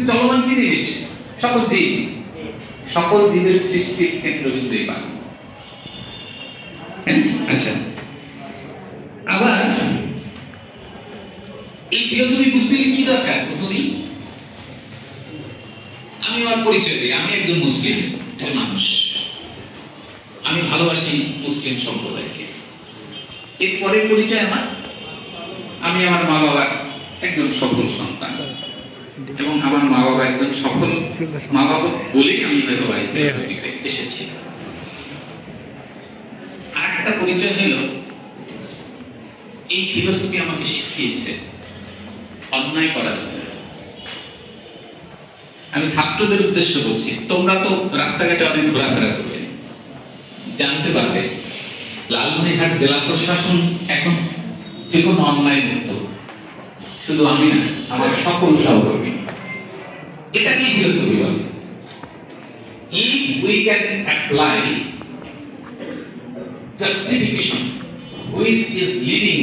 চলমান কি জিনিস? সকল জীব, সকল জীবের সৃষ্টির কেন্দ্রবিন্দু এই বাণী। আচ্ছা, আবার এই ফিলোসফি বুঝতে কি দরকার? প্রথমেই আমি আমার পরিচয় দিই, আমি একজন মুসলিম মানুষ, আমি ভালোবাসি মুসলিম সম্প্রদায়কে। এরপরে পরিচয় আমার, আমি আমার মা বাবার একজন সফল সন্তান, এবং আমার মা বাবা একজন সফল মা বাবা বলেই আমি হয়তো ফিলোসফিতে এসেছি। আরেকটা পরিচয় হলো, এই ফিলোসফি আমাকে শিখিয়েছে অন্যায় করা যাবে না। আমি ছাত্রদের উদ্দেশ্য বলছি, তোমরা তো রাস্তাঘাটে অনেক ঘোরাফেরা করবে, জানতে পারবে লালমনিরহাট জেলা প্রশাসন এখন যে কোনো অন্যায় মুক্ত। শুধু আমি না, আমার সকল সহকর্মী। এটা কি ফিলোসফি বলে? If we can apply justification which is living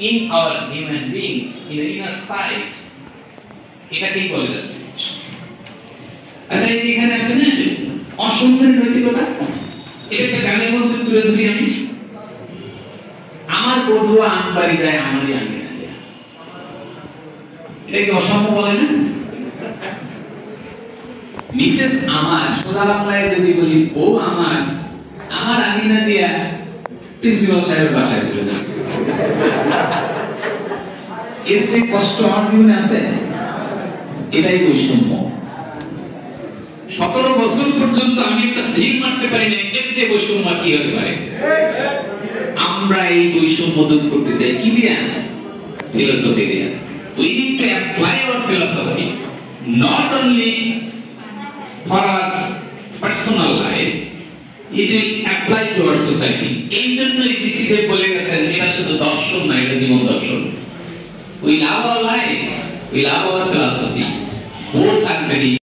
in our human beings in the inner side, এটাকেই বলে justification। আচ্ছা, এখানে আছে না অসম্মানের নৈতিকতা, এটা একটা গানের মধ্যে তুলে ধরি আমি। আমার বধুয়া আম বাড়ি যায় আমারই আঙ্গি না দেয়া, এটা কি অসম্য বলে না? মিসেস আমার, সোজা বাংলায় যদি বলি ও আমার, আমার আঙ্গিনা দিয়া প্রিন্সিপাল সাহেবের বাসায় চলে যাচ্ছে। এর সে কষ্ট আমার জীবনে আছে? এটাই বৈষম্য। 17 বছর পর্যন্ত আমি একটা সিল মারতে পারি না, এর চেয়ে বৈষম্য কি হতে পারে? আমরা এই বৈষম্য দূর করতে চাই কি দিয়া? ফিলোসফি দিয়া। We need to apply our philosophy not only for our personal life, it will apply to our society. এই জন্য ইতিসিতে বলে গেছেন, এটা শুধু দর্শন না, এটা জীবন দর্শন। We love our life, we love our philosophy. Both are very